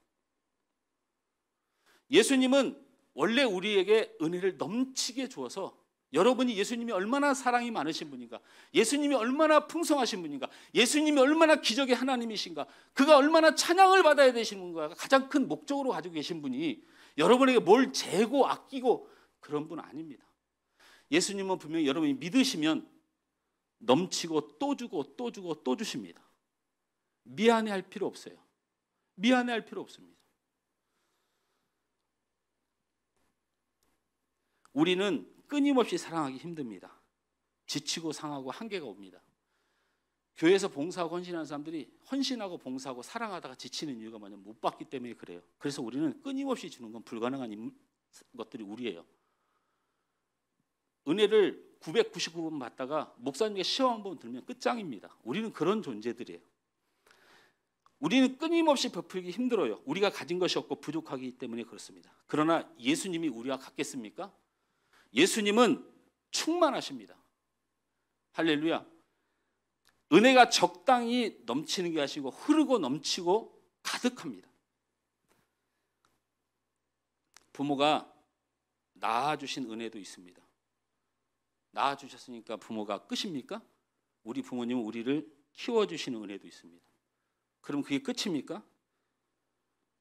예수님은 원래 우리에게 은혜를 넘치게 주어서 여러분이 예수님이 얼마나 사랑이 많으신 분인가, 예수님이 얼마나 풍성하신 분인가, 예수님이 얼마나 기적의 하나님이신가, 그가 얼마나 찬양을 받아야 되시는 분인가가 가장 큰 목적으로 가지고 계신 분이 여러분에게 뭘 재고 아끼고 그런 분 아닙니다. 예수님은 분명히 여러분이 믿으시면 넘치고 또 주고 또 주고 또 주십니다. 미안해할 필요 없어요. 미안해할 필요 없습니다. 우리는 끊임없이 사랑하기 힘듭니다. 지치고 상하고 한계가 옵니다. 교회에서 봉사하고 헌신하는 사람들이 헌신하고 봉사하고 사랑하다가 지치는 이유가 뭐냐면 못 받기 때문에 그래요. 그래서 우리는 끊임없이 주는 건 불가능한 것들이 우리예요. 은혜를 999번 받다가 목사님께 시험 한번 들면 끝장입니다. 우리는 그런 존재들이에요. 우리는 끊임없이 베풀기 힘들어요. 우리가 가진 것이 없고 부족하기 때문에 그렇습니다. 그러나 예수님이 우리와 같겠습니까? 예수님은 충만하십니다. 할렐루야. 은혜가 적당히 넘치는 게 아니고 흐르고 넘치고 가득합니다. 부모가 낳아주신 은혜도 있습니다. 낳아주셨으니까 부모가 끝입니까? 우리 부모님은 우리를 키워주시는 은혜도 있습니다. 그럼 그게 끝입니까?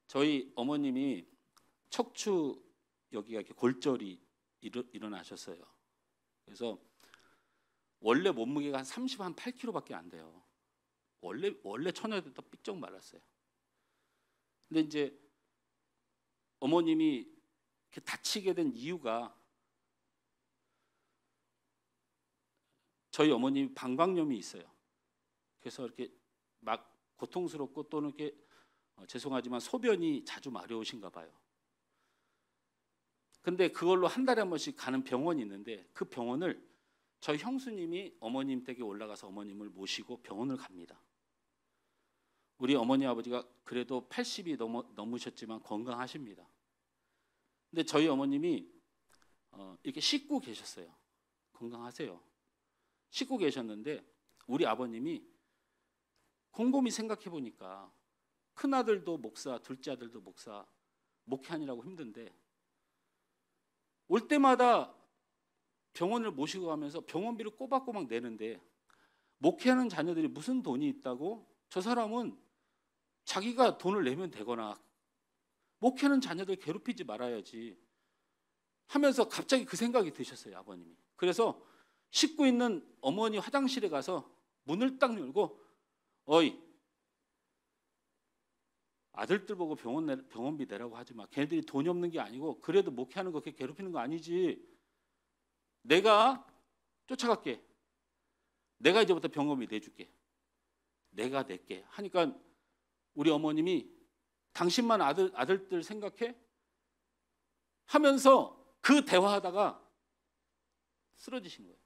저희 어머님이 척추 여기가 이렇게 골절이 일어나셨어요. 그래서 원래 몸무게가 한 38kg밖에 안 돼요. 원래 처녀들도 삐쩍 말랐어요. 근데 이제 어머님이 이렇게 다치게 된 이유가 저희 어머님이 방광염이 있어요. 그래서 이렇게 막 고통스럽고 또는 이렇게 죄송하지만 소변이 자주 마려우신가 봐요. 근데 그걸로 한 달에 한 번씩 가는 병원이 있는데 그 병원을 저희 형수님이 어머님 댁에 올라가서 어머님을 모시고 병원을 갑니다. 우리 어머니 아버지가 그래도 80이 넘으셨지만 건강하십니다. 근데 저희 어머님이 이렇게 씻고 계셨어요. 건강하세요. 씻고 계셨는데 우리 아버님이 곰곰이 생각해 보니까 큰아들도 목사, 둘째 아들도 목사, 목회하느라고 힘든데 올 때마다 병원을 모시고 가면서 병원비를 꼬박꼬박 내는데 목회하는 자녀들이 무슨 돈이 있다고 저 사람은 자기가 돈을 내면 되거나 목회하는 자녀들 괴롭히지 말아야지 하면서 갑자기 그 생각이 드셨어요, 아버님이. 그래서 씻고 있는 어머니 화장실에 가서 문을 딱 열고 어이 아들들 보고 병원비 내라고 하지 마. 걔네들이 돈이 없는 게 아니고 그래도 목회하는 거 그렇게 괴롭히는 거 아니지. 내가 쫓아갈게. 내가 이제부터 병원비 내줄게. 내가 낼게. 하니까 우리 어머님이 당신만 아들들 생각해? 하면서 그 대화하다가 쓰러지신 거예요.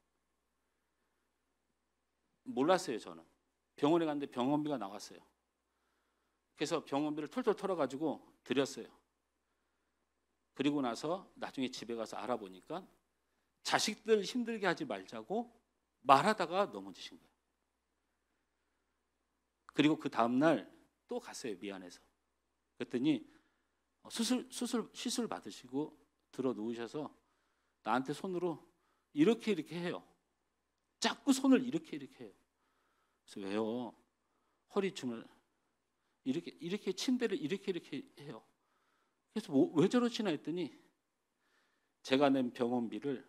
몰랐어요, 저는. 병원에 갔는데 병원비가 나왔어요. 그래서 병원비를 털털 털어가지고 드렸어요. 그리고 나서 나중에 집에 가서 알아보니까 자식들 힘들게 하지 말자고 말하다가 넘어지신 거예요. 그리고 그 다음날 또 갔어요, 미안해서. 그랬더니 시술 받으시고 들어 누우셔서 나한테 손으로 이렇게 해요. 자꾸 손을 이렇게 해요. 그래서 왜요? 허리춤을 이렇게 침대를 이렇게 해요. 그래서 왜 저러시나 했더니 제가 낸 병원비를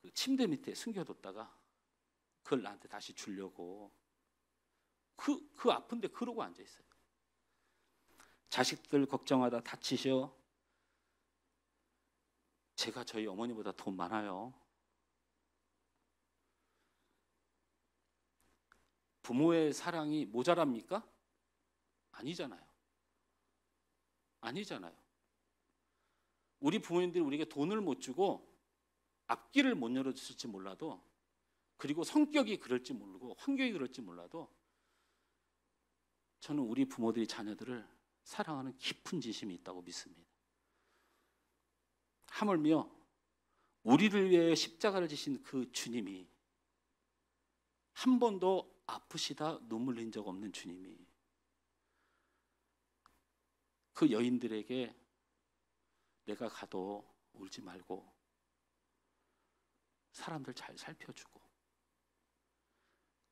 그 침대 밑에 숨겨뒀다가 그걸 나한테 다시 주려고 그 아픈데 그러고 앉아 있어요. 자식들 걱정하다 다치셔. 제가 저희 어머니보다 돈 많아요. 부모의 사랑이 모자랍니까? 아니잖아요. 아니잖아요. 우리 부모님들이 우리에게 돈을 못 주고 앞길을 못 열어줬을지 몰라도 그리고 성격이 그럴지 모르고 환경이 그럴지 몰라도 저는 우리 부모들이 자녀들을 사랑하는 깊은 진심이 있다고 믿습니다. 하물며 우리를 위해 십자가를 지신 그 주님이 한 번도 아프시다 눈물 흘린 적 없는 주님이 그 여인들에게 내가 가도 울지 말고 사람들 잘 살펴주고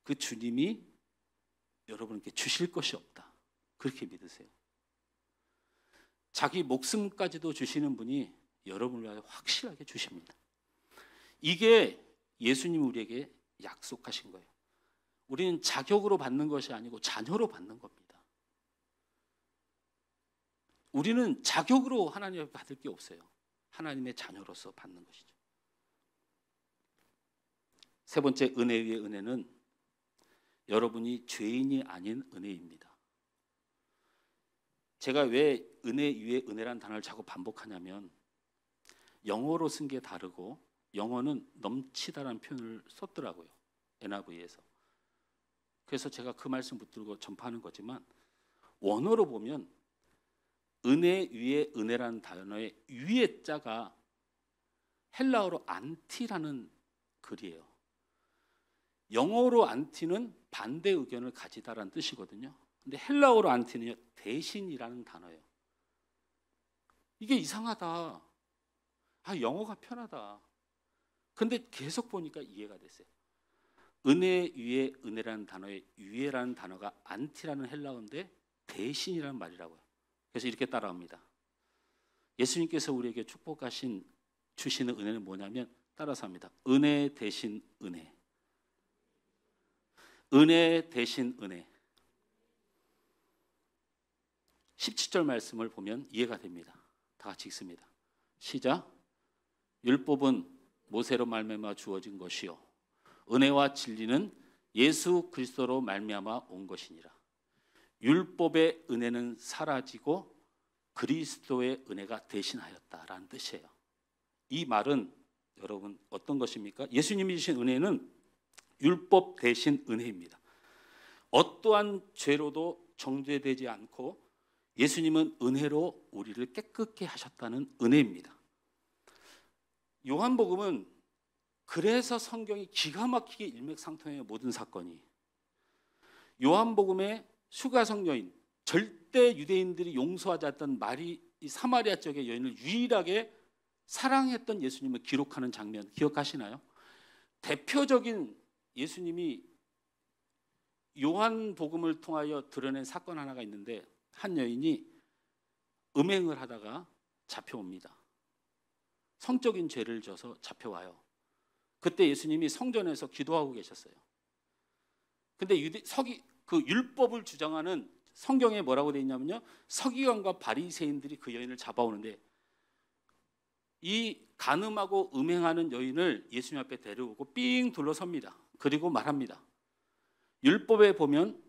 그 주님이 여러분께 주실 것이 없다. 그렇게 믿으세요. 자기 목숨까지도 주시는 분이 여러분을 위하여 확실하게 주십니다. 이게 예수님이 우리에게 약속하신 거예요. 우리는 자격으로 받는 것이 아니고 자녀로 받는 겁니다. 우리는 자격으로 하나님을 받을 게 없어요. 하나님의 자녀로서 받는 것이죠. 세 번째 은혜 위의 은혜는 여러분이 죄인이 아닌 은혜입니다. 제가 왜 은혜 위의 은혜라는 단어를 자꾸 반복하냐면 영어로 쓴 게 다르고 영어는 넘치다라는 표현을 썼더라고요. NIV에서. 그래서 제가 그 말씀 붙들고 전파하는 거지만 원어로 보면 은혜 위의 은혜라는 단어의 위의 자가 헬라어로 안티라는 글이에요. 영어로 안티는 반대 의견을 가지다라는 뜻이거든요. 근데 헬라어로 안티는요, 대신이라는 단어예요. 이게 이상하다. 영어가 편하다. 근데 계속 보니까 이해가 됐어요. 은혜 위에 은혜라는 단어의 위에라는 단어가 안티라는 헬라어인데 대신이라는 말이라고요. 그래서 이렇게 따라합니다. 예수님께서 우리에게 축복하신 주시는 은혜는 뭐냐면 따라서 합니다. 은혜 대신 은혜. 은혜 대신 은혜. 17절 말씀을 보면 이해가 됩니다. 다 같이 읽습니다. 시작. 율법은 모세로 말미암아 주어진 것이요 은혜와 진리는 예수 그리스도로 말미암아 온 것이니라. 율법의 은혜는 사라지고 그리스도의 은혜가 대신하였다라는 뜻이에요. 이 말은 여러분 어떤 것입니까? 예수님이 주신 은혜는 율법 대신 은혜입니다. 어떠한 죄로도 정죄되지 않고 예수님은 은혜로 우리를 깨끗게 하셨다는 은혜입니다. 요한복음은 그래서 성경이 기가 막히게 일맥상통해요. 모든 사건이. 요한복음의 수가성 여인, 절대 유대인들이 용서하지 않았던 이 사마리아 쪽의 여인을 유일하게 사랑했던 예수님을 기록하는 장면 기억하시나요? 대표적인 예수님이 요한복음을 통하여 드러낸 사건 하나가 있는데, 한 여인이 음행을 하다가 잡혀옵니다. 성적인 죄를 져서 잡혀와요. 그때 예수님이 성전에서 기도하고 계셨어요. 근데 그 율법을 주장하는 성경에 뭐라고 되어 있냐면요, 서기관과 바리새인들이 그 여인을 잡아오는데, 이 간음하고 음행하는 여인을 예수님 앞에 데려오고 삥 둘러섭니다. 그리고 말합니다. 율법에 보면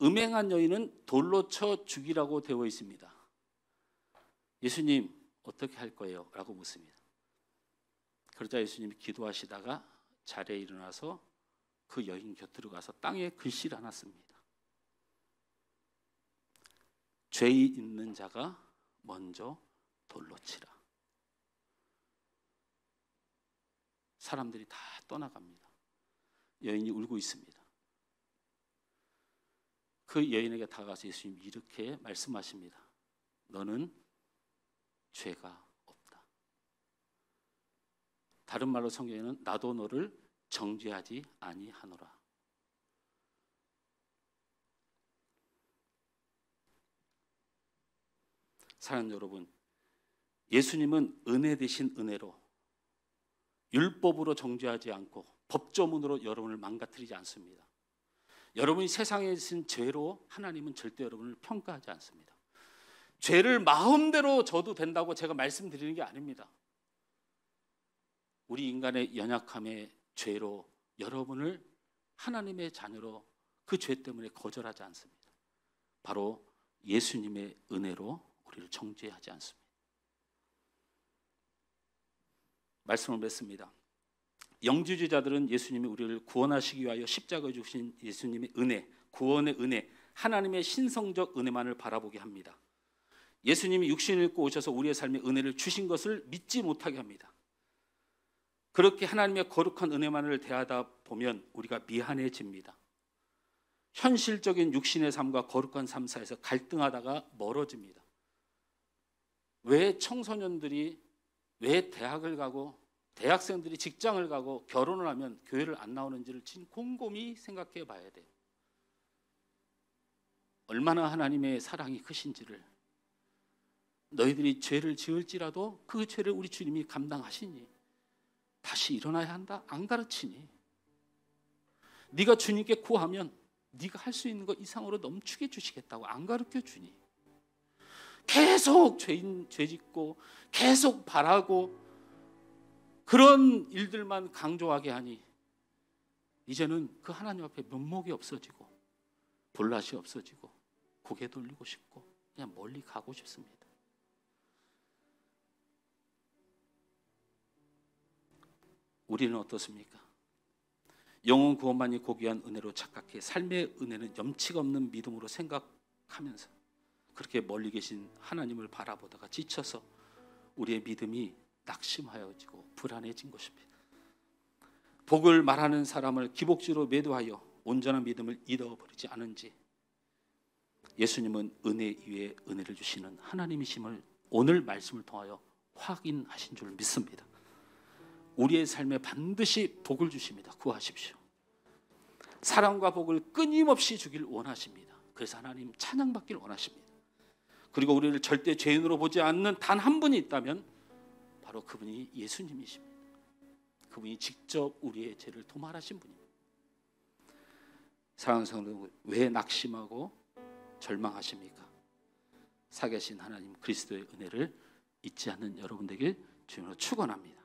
음행한 여인은 돌로 쳐 죽이라고 되어 있습니다. 예수님 어떻게 할 거예요? 라고 묻습니다. 그러자 예수님이 기도하시다가 자리에 일어나서 그 여인 곁으로 가서 땅에 글씨를 하나 씁니다. 죄의 있는 자가 먼저 돌로 치라. 사람들이 다 떠나갑니다. 여인이 울고 있습니다. 그 여인에게 다가가서 예수님이 이렇게 말씀하십니다. 너는 죄가 없다. 다른 말로 성경에는 나도 너를 정죄하지 아니하노라. 사랑하는 여러분, 예수님은 은혜 대신 은혜로 율법으로 정죄하지 않고 법조문으로 여러분을 망가뜨리지 않습니다. 여러분이 세상에 있는 죄로 하나님은 절대 여러분을 평가하지 않습니다. 죄를 마음대로 져도 된다고 제가 말씀드리는 게 아닙니다. 우리 인간의 연약함의 죄로 여러분을 하나님의 자녀로 그 죄 때문에 거절하지 않습니다. 바로 예수님의 은혜로 우리를 정죄하지 않습니다. 말씀을 맺습니다. 영주주의자들은 예수님이 우리를 구원하시기 위하여 십자가에 주신 예수님의 은혜, 구원의 은혜, 하나님의 신성적 은혜만을 바라보게 합니다. 예수님이 육신을 입고 오셔서 우리의 삶에 은혜를 주신 것을 믿지 못하게 합니다. 그렇게 하나님의 거룩한 은혜만을 대하다 보면 우리가 미안해집니다. 현실적인 육신의 삶과 거룩한 삶 사이에서 갈등하다가 멀어집니다. 왜 청소년들이, 왜 대학을 가고 대학생들이 직장을 가고 결혼을 하면 교회를 안 나오는지를 곰곰이 생각해 봐야 돼요. 얼마나 하나님의 사랑이 크신지를. 너희들이 죄를 지을지라도 그 죄를 우리 주님이 감당하시니 다시 일어나야 한다? 안 가르치니? 네가 주님께 구하면 네가 할 수 있는 것 이상으로 넘치게 주시겠다고 안 가르쳐 주니? 계속 죄 짓고 계속 바라고 그런 일들만 강조하게 하니 이제는 그 하나님 앞에 면목이 없어지고 볼낯이 없어지고 고개 돌리고 싶고 그냥 멀리 가고 싶습니다. 우리는 어떻습니까? 영혼 구원만이 고귀한 은혜로 착각해 삶의 은혜는 염치가 없는 믿음으로 생각하면서 그렇게 멀리 계신 하나님을 바라보다가 지쳐서 우리의 믿음이 낙심하여지고 불안해진 것입니다. 복을 말하는 사람을 기복주로 매도하여 온전한 믿음을 잃어버리지 않은지 예수님은 은혜 위에 은혜를 주시는 하나님이심을 오늘 말씀을 통하여 확인하신 줄 믿습니다. 우리의 삶에 반드시 복을 주십니다. 구하십시오. 사랑과 복을 끊임없이 주길 원하십니다. 그래서 하나님 찬양받길 원하십니다. 그리고 우리를 절대 죄인으로 보지 않는 단 한 분이 있다면 바로 그분이 예수님이십니다. 그분이 직접 우리의 죄를 도말하신 분입니다. 사랑하는 성도, 왜 낙심하고 절망하십니까? 살아계신 하나님 그리스도의 은혜를 잊지 않는 여러분 되길 주님으로 축원합니다.